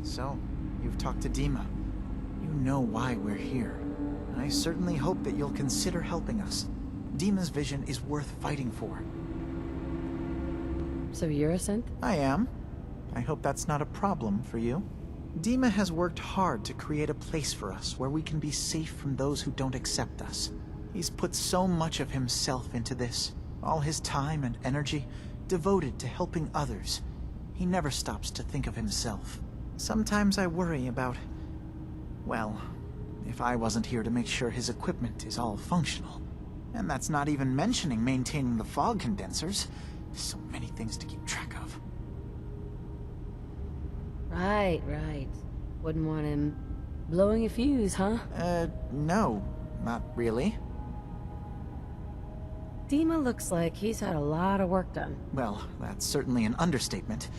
So, you've talked to Dima. You know why we're here. I certainly hope that you'll consider helping us. Dima's vision is worth fighting for. So you're a synth? I am. I hope that's not a problem for you. Dima has worked hard to create a place for us where we can be safe from those who don't accept us. He's put so much of himself into this, all his time and energy devoted to helping others. He never stops to think of himself. Sometimes I worry about, well, if I wasn't here to make sure his equipment is all functional. And that's not even mentioning maintaining the fog condensers. So many things to keep track of. Right. Wouldn't want him blowing a fuse, huh? No, not really. Dima looks like he's had a lot of work done. Well, that's certainly an understatement.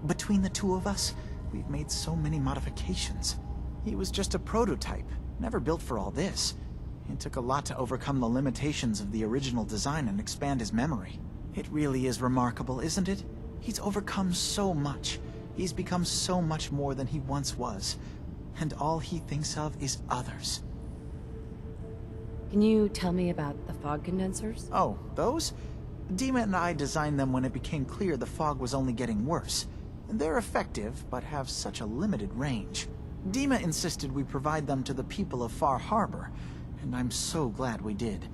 Between the two of us, we've made so many modifications. He was just a prototype, never built for all this. It took a lot to overcome the limitations of the original design and expand his memory. It really is remarkable, isn't it? He's overcome so much. He's become so much more than he once was. And all he thinks of is others. Can you tell me about the fog condensers? Oh, those? Dima and I designed them when it became clear the fog was only getting worse. They're effective, but have such a limited range. Dima insisted we provide them to the people of Far Harbor, and I'm so glad we did.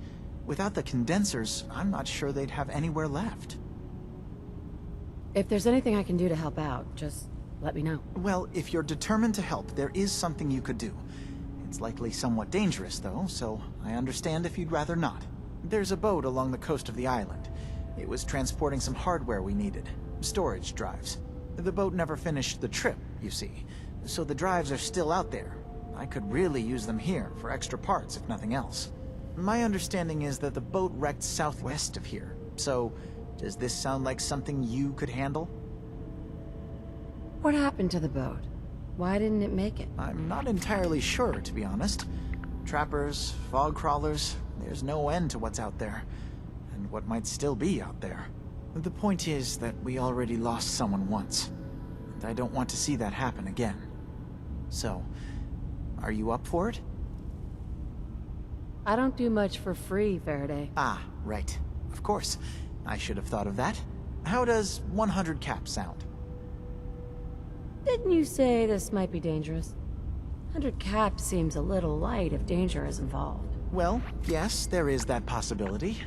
Without the condensers, I'm not sure they'd have anywhere left. If there's anything I can do to help out, just let me know. Well, if you're determined to help, there is something you could do. It's likely somewhat dangerous, though, so I understand if you'd rather not. There's a boat along the coast of the island. It was transporting some hardware we needed. Storage drives. The boat never finished the trip, you see, so the drives are still out there. I could really use them here for extra parts, if nothing else. My understanding is that the boat wrecked southwest of here, so does this sound like something you could handle? What happened to the boat? Why didn't it make it? I'm not entirely sure, to be honest. Trappers, fog crawlers, there's no end to what's out there, and what might still be out there. The point is that we already lost someone once, and I don't want to see that happen again. So, are you up for it? I don't do much for free, Faraday. Ah, right. Of course. I should have thought of that. How does 100 caps sound? Didn't you say this might be dangerous? 100 caps seems a little light if danger is involved. Well, yes, there is that possibility.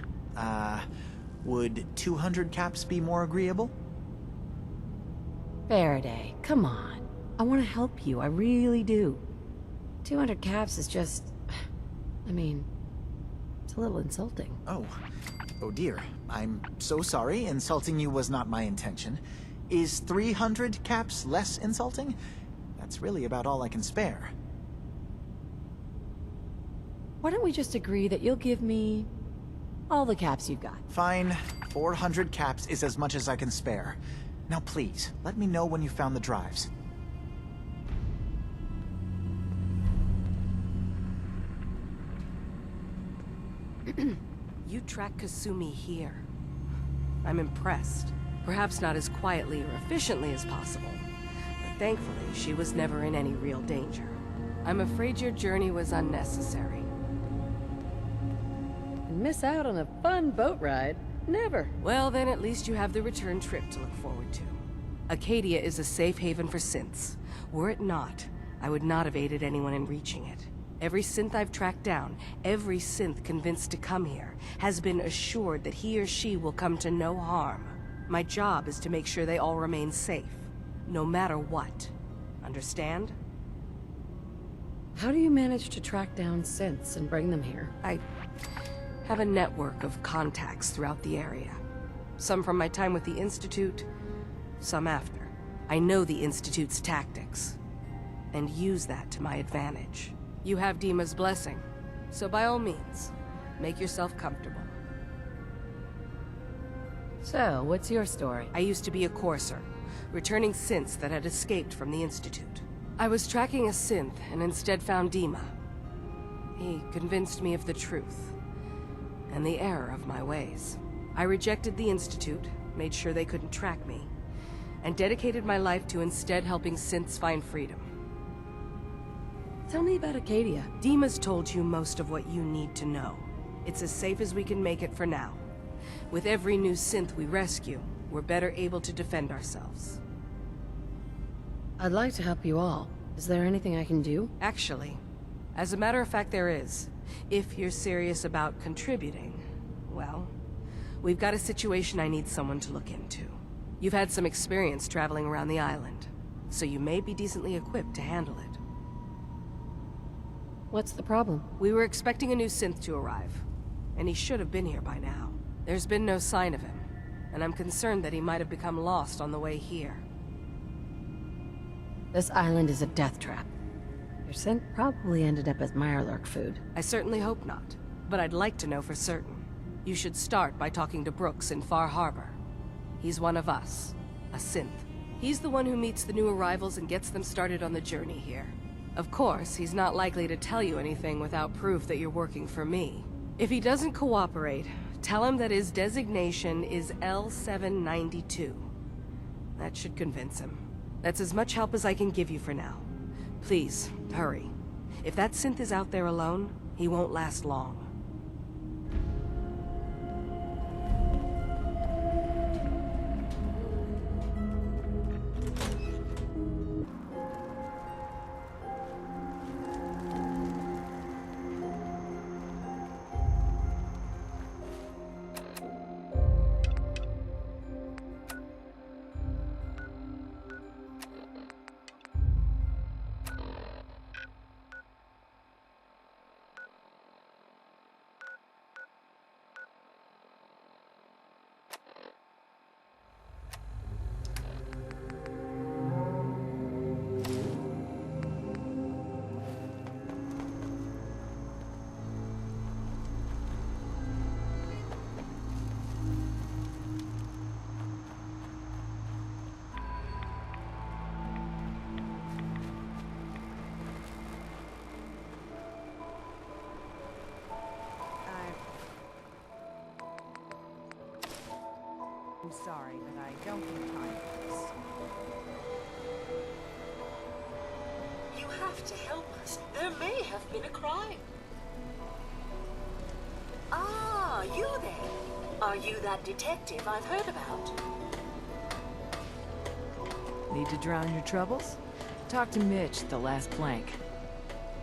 Would 200 caps be more agreeable? Faraday, come on. I want to help you, I really do. 200 caps is just... I mean, it's a little insulting. Oh dear. I'm so sorry. Insulting you was not my intention. Is 300 caps less insulting? That's really about all I can spare. Why don't we just agree that you'll give me all the caps you've got? Fine. 400 caps is as much as I can spare. Now please, let me know when you found the drives. You track Kasumi here. I'm impressed. Perhaps not as quietly or efficiently as possible, but thankfully she was never in any real danger. I'm afraid your journey was unnecessary. And miss out on a fun boat ride? Never. Well, then at least you have the return trip to look forward to. Acadia is a safe haven for synths. Were it not, I would not have aided anyone in reaching it. Every synth I've tracked down, every synth convinced to come here, has been assured that he or she will come to no harm. My job is to make sure they all remain safe, no matter what. Understand? How do you manage to track down synths and bring them here? I have a network of contacts throughout the area. Some from my time with the Institute, some after. I know the Institute's tactics, and use that to my advantage. You have Dima's blessing, so by all means, make yourself comfortable. So, what's your story? I used to be a courser, returning synths that had escaped from the Institute. I was tracking a synth and instead found Dima. He convinced me of the truth, and the error of my ways. I rejected the Institute, made sure they couldn't track me, and dedicated my life to instead helping synths find freedom. Tell me about Arcadia. Dima's told you most of what you need to know. It's as safe as we can make it for now. With every new synth we rescue, we're better able to defend ourselves. I'd like to help you all. Is there anything I can do? Actually, as a matter of fact, there is. If you're serious about contributing, well, we've got a situation I need someone to look into. You've had some experience traveling around the island, so you may be decently equipped to handle it. What's the problem? We were expecting a new synth to arrive, and he should have been here by now. There's been no sign of him, and I'm concerned that he might have become lost on the way here. This island is a death trap. Your scent probably ended up as Mirelurk food. I certainly hope not, but I'd like to know for certain. You should start by talking to Brooks in Far Harbor. He's one of us, a synth. He's the one who meets the new arrivals and gets them started on the journey here. Of course, he's not likely to tell you anything without proof that you're working for me. If he doesn't cooperate, tell him that his designation is L792. That should convince him. That's as much help as I can give you for now. Please, hurry. If that synth is out there alone, he won't last long. I'm sorry, but I don't have time for this. You have to help us. There may have been a crime. Ah, you there. Are you that detective I've heard about? Need to drown your troubles? Talk to Mitch at the last plank.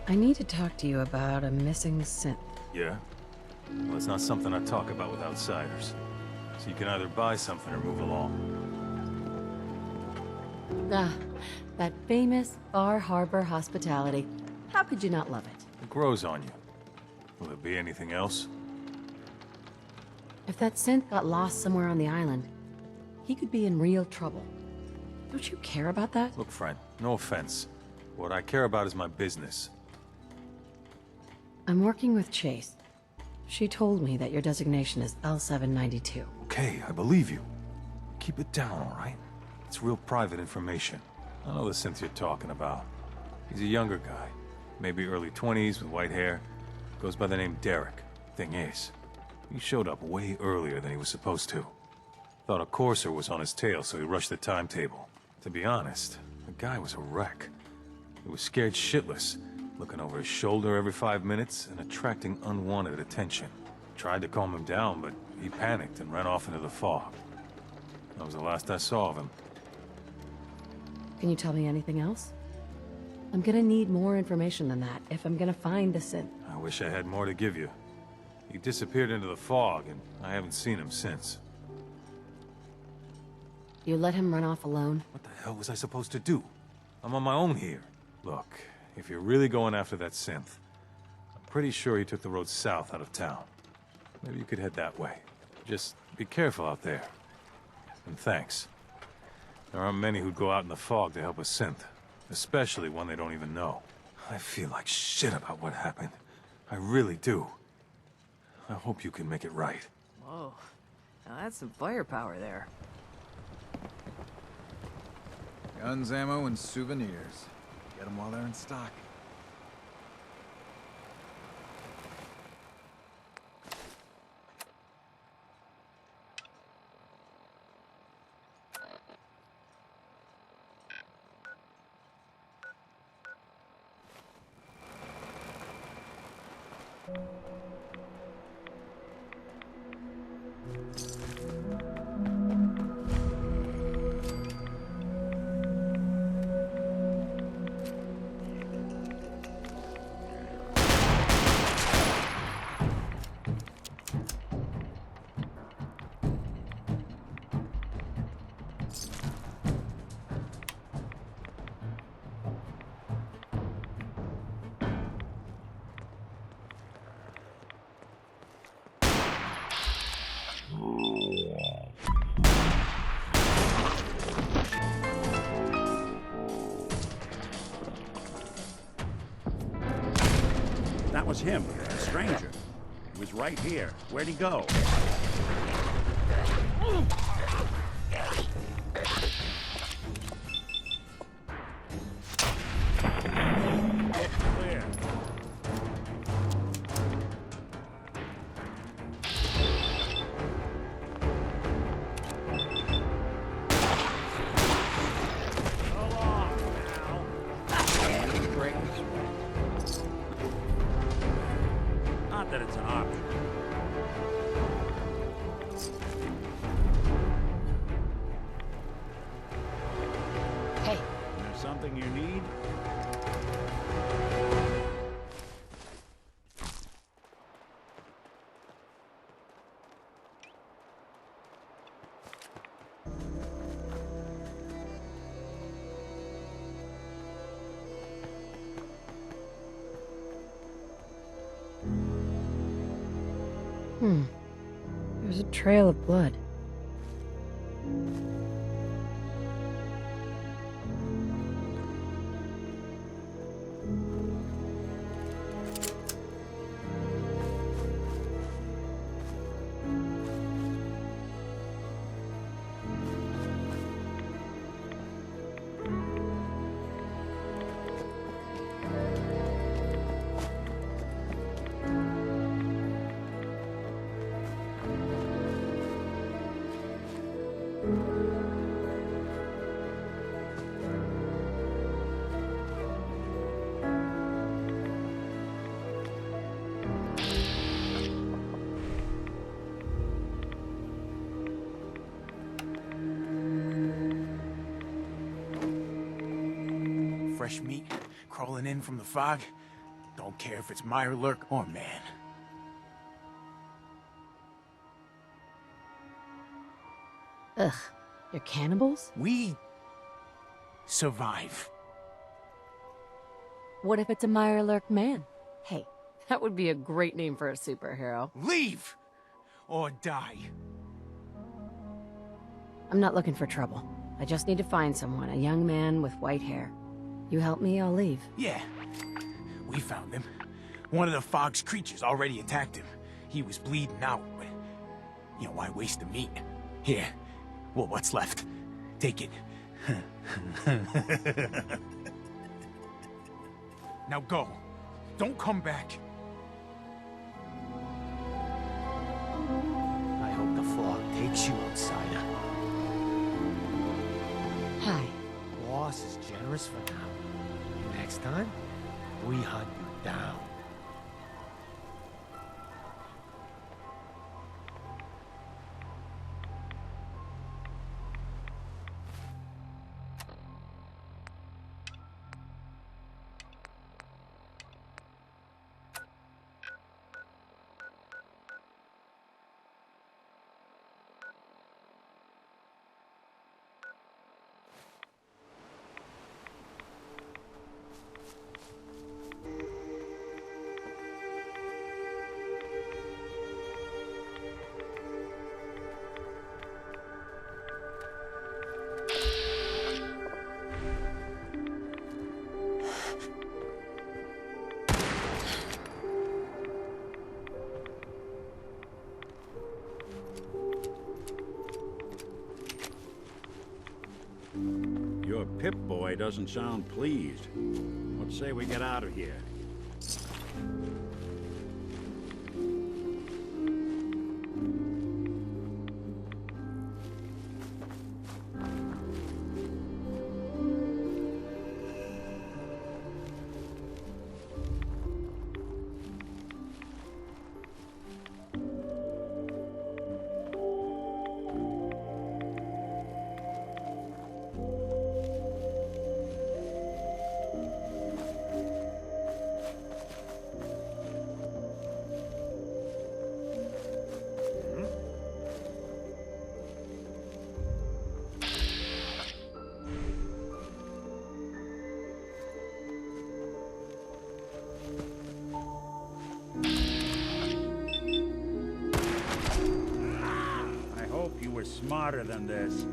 I need to talk to you about a missing synth. Yeah? Well, it's not something I talk about with outsiders. So you can either buy something or move along. Ah, that famous Far Harbor hospitality. How could you not love it? It grows on you. Will there be anything else? If that synth got lost somewhere on the island, he could be in real trouble. Don't you care about that? Look, friend, no offense. What I care about is my business. I'm working with Chase. She told me that your designation is L792. Okay, I believe you. Keep it down, all right? It's real private information. I know the synth you're talking about. He's a younger guy, maybe early 20s with white hair. Goes by the name Derek. Thing is, he showed up way earlier than he was supposed to. Thought a courser was on his tail, so he rushed the timetable. To be honest, the guy was a wreck. He was scared shitless, looking over his shoulder every 5 minutes and attracting unwanted attention. Tried to calm him down, but he panicked and ran off into the fog. That was the last I saw of him. Can you tell me anything else? I'm gonna need more information than that if I'm gonna find the synth. I wish I had more to give you. He disappeared into the fog, and I haven't seen him since. You let him run off alone? What the hell was I supposed to do? I'm on my own here. Look, if you're really going after that synth, I'm pretty sure he took the road south out of town. Maybe you could head that way. Just be careful out there. And thanks. There aren't many who'd go out in the fog to help a synth, especially one they don't even know. I feel like shit about what happened. I really do. I hope you can make it right. Whoa, now that's some firepower there. Guns, ammo, and souvenirs. Get them while they're in stock. That was him, a stranger. He was right here. Where'd he go? Clear. So long now. Not that it's an option. Hey, There's something you need? there's a trail of blood. Fresh meat crawling in from the fog. Don't care if it's Mirelurk or man. Ugh, they're cannibals? We survive. What if it's a Mirelurk man? Hey, that would be a great name for a superhero. Leave or die. I'm not looking for trouble. I just need to find someone, a young man with white hair. You help me, I'll leave. Yeah, we found him. One of the fog's creatures already attacked him. He was bleeding out, but why waste the meat? Here, well, what's left? Take it. Now go. Don't come back. I hope the fog takes you, outsider. Hi. Boss is generous for now. Next time, we hunt you down. Your Pip-Boy doesn't sound pleased. What say we get out of here? we're smarter than this.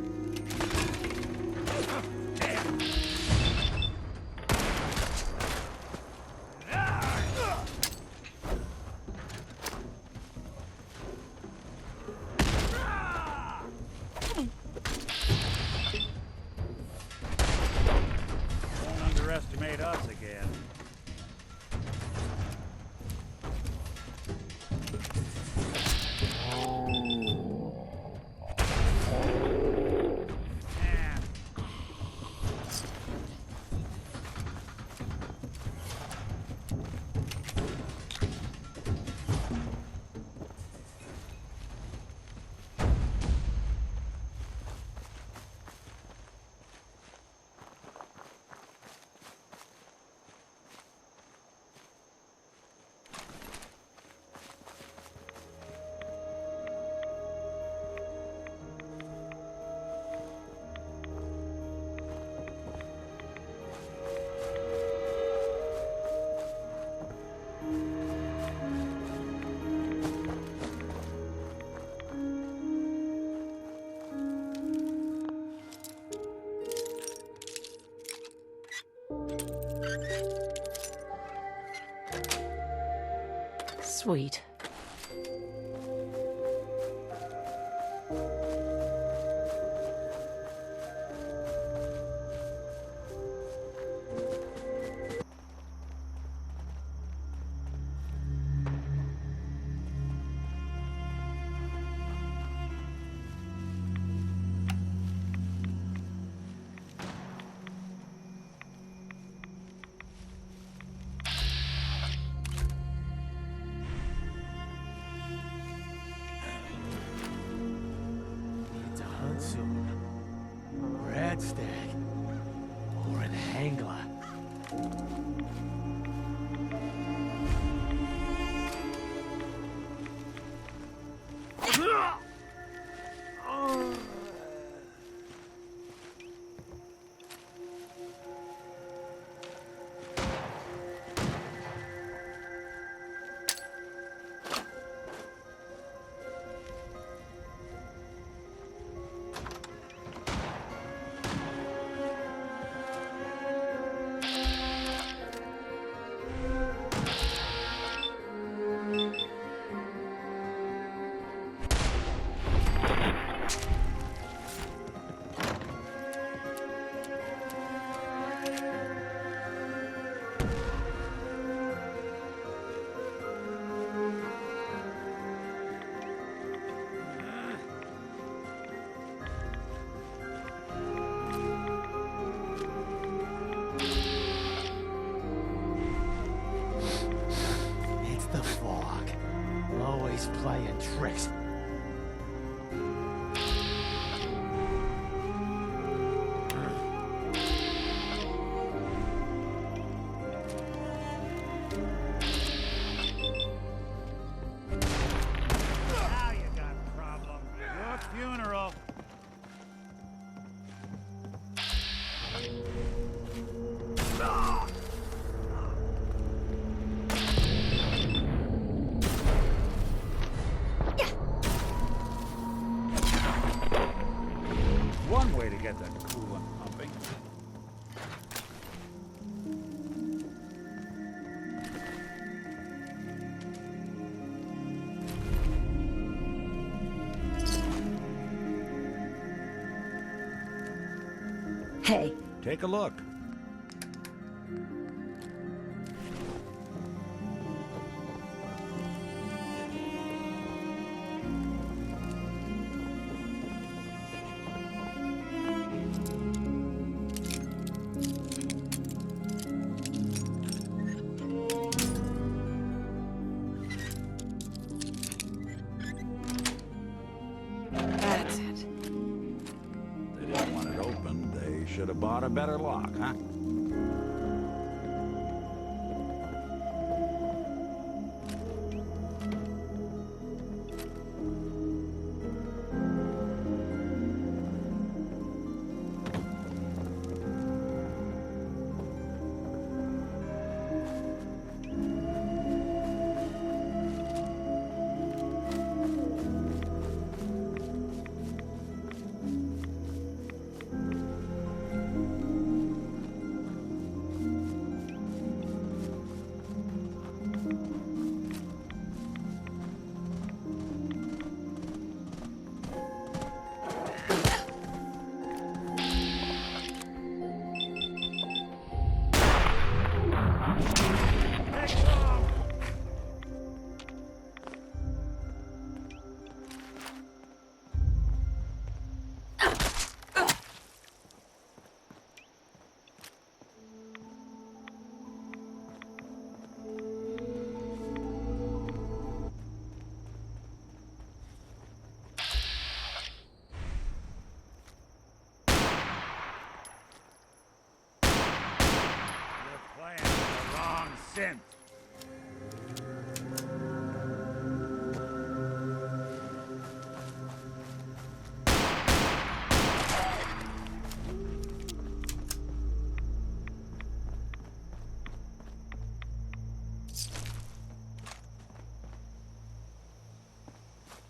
Don't underestimate us again. Sweet. It's a Hansoon, a Radstag, or an Hangler. It's the fog. Always playing tricks. Now you got a problem. Your funeral. One way to get that coolant pumping. Hey, Take a look. that's it. They didn't want it open. They should have bought a better lock, huh? synth.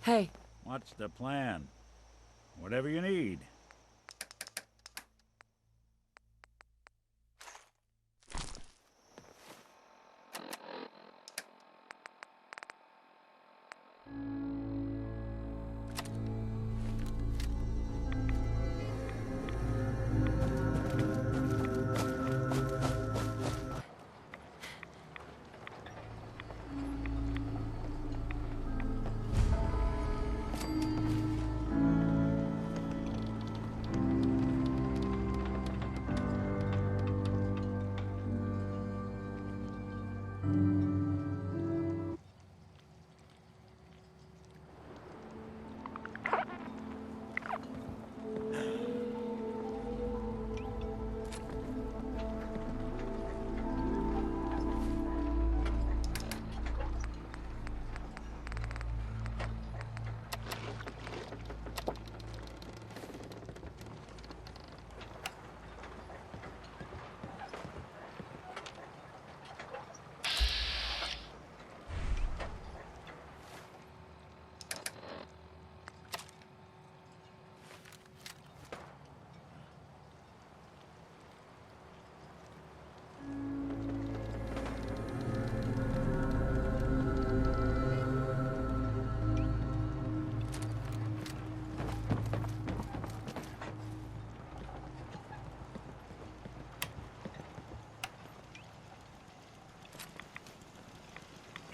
Hey, What's the plan? Whatever you need.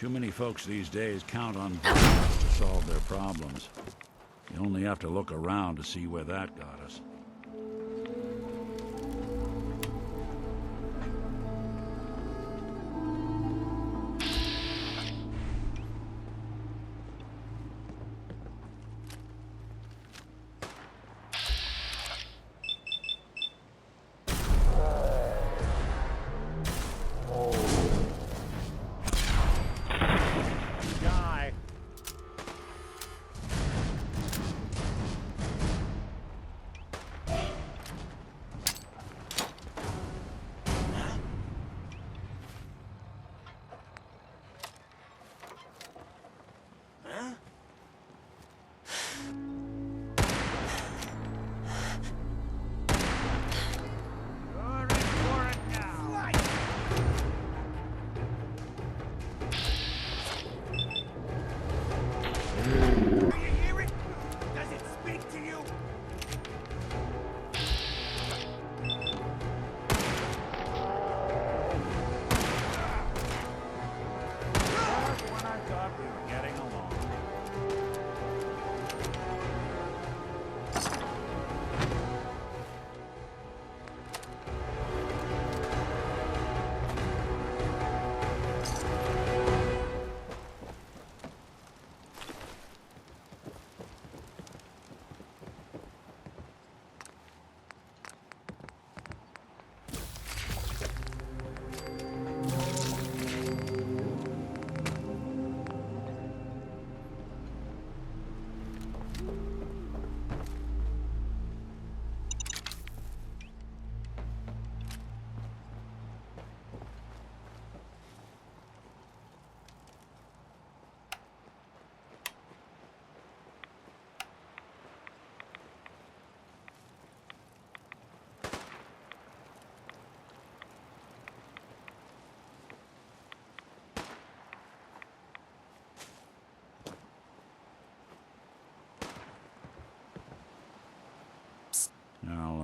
Too many folks these days count on bullets to solve their problems. You only have to look around to see where that got us.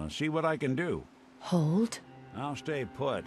I'll see what I can do. hold. I'll stay put.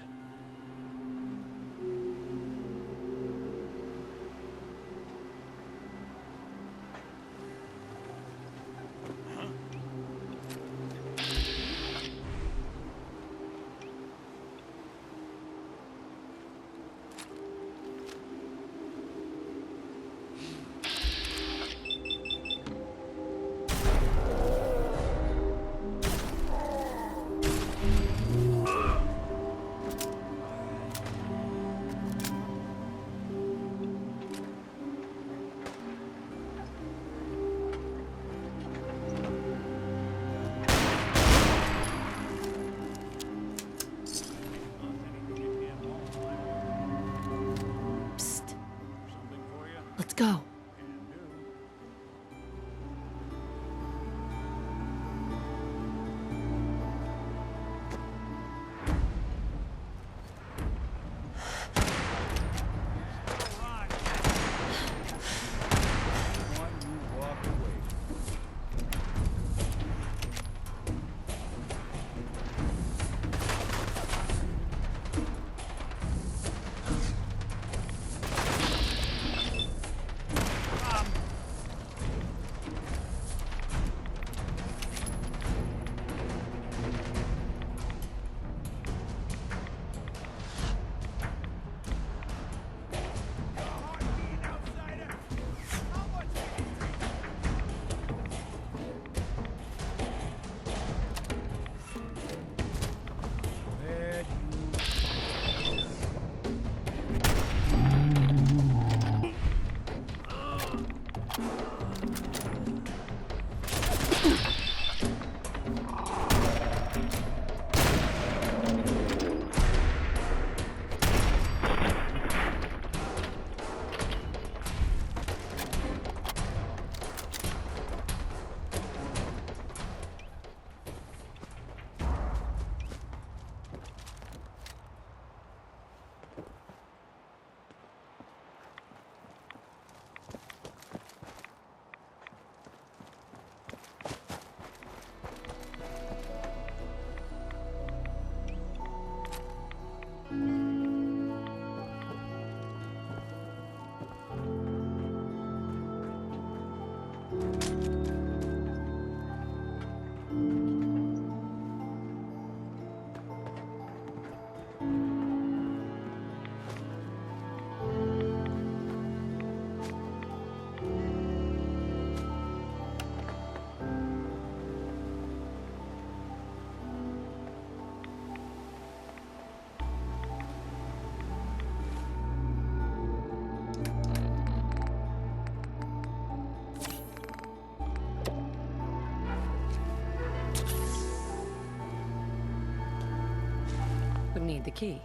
need the key.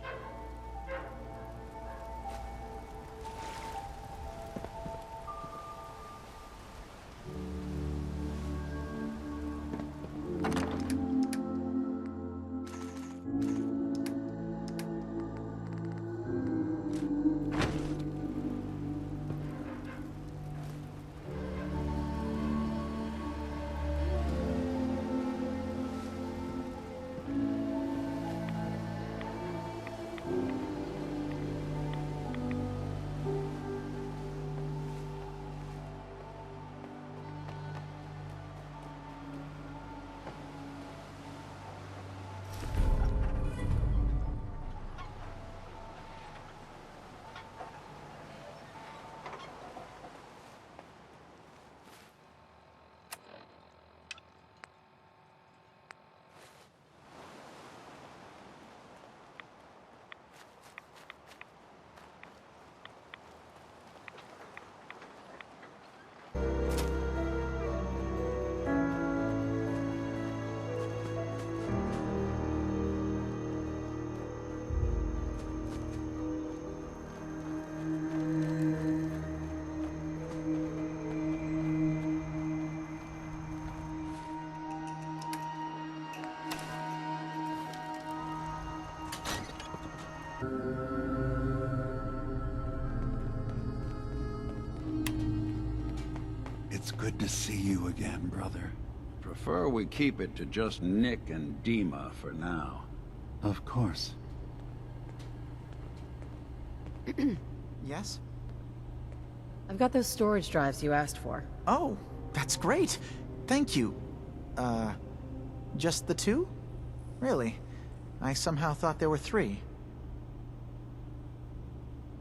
It's good to see you again, brother. Prefer we keep it to just Nick and Dima for now. Of course. Yes? I've got those storage drives you asked for. Oh, that's great. Thank you. Just the two? Really? I somehow thought there were three.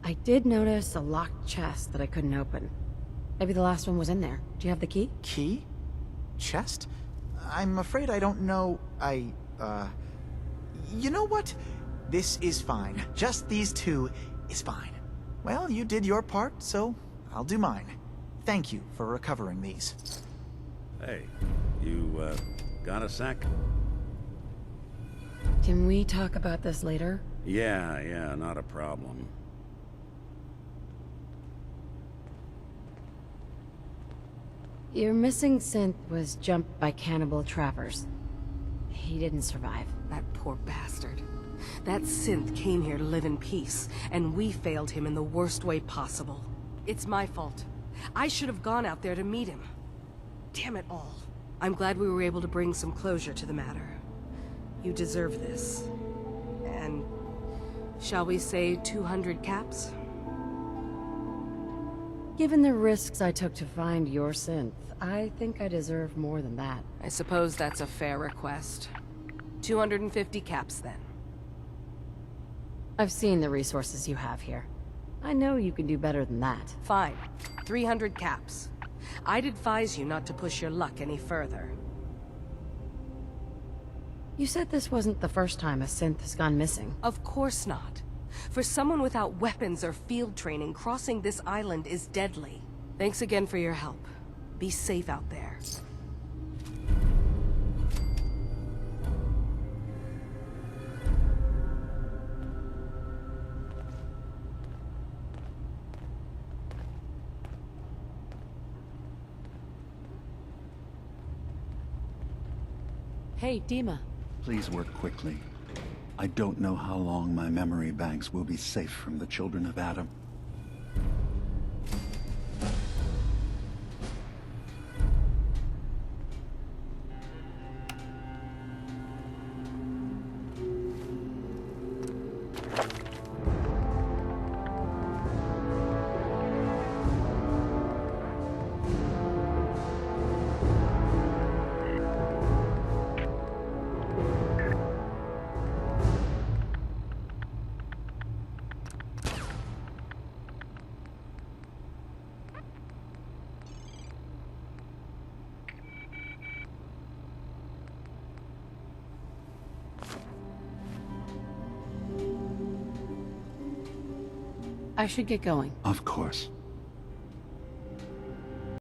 I did notice a locked chest that I couldn't open. Maybe the last one was in there. Do you have the key? Key? Chest? I'm afraid I don't know. You know what? This is fine. Just these two is fine. Well, you did your part, so I'll do mine. Thank you for recovering these. Hey, you, got a sec? Can we talk about this later? Yeah, not a problem. Your missing synth was jumped by cannibal trappers. He didn't survive. That poor bastard. That synth came here to live in peace, and we failed him in the worst way possible. It's my fault. I should have gone out there to meet him. Damn it all. I'm glad we were able to bring some closure to the matter. You deserve this. And shall we say 200 caps? Given the risks I took to find your synth, I think I deserve more than that. I suppose that's a fair request. 250 caps, then. I've seen the resources you have here. I know you can do better than that. Fine. 300 caps. I'd advise you not to push your luck any further. You said this wasn't the first time a synth has gone missing. Of course not. For someone without weapons or field training, crossing this island is deadly. Thanks again for your help. Be safe out there. Hey, Dima. Please work quickly. I don't know how long my memory banks will be safe from the children of Adam. I should get going. Of course.